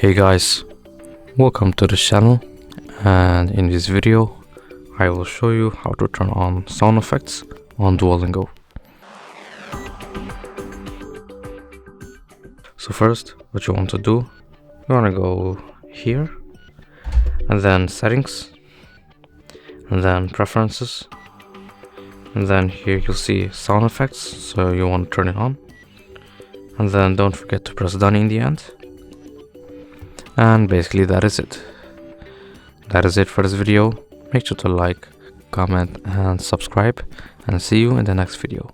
Hey guys, welcome to the channel, and in this video I will show you how to turn on sound effects on Duolingo. So first, what you want to do, you want to go here and then settings and then preferences, and then here you'll see sound effects, so you want to turn it on, and then don't forget to press done in the end. And basically that is it. That is it for this video. Make sure to like, comment and subscribe, and see you in the next video.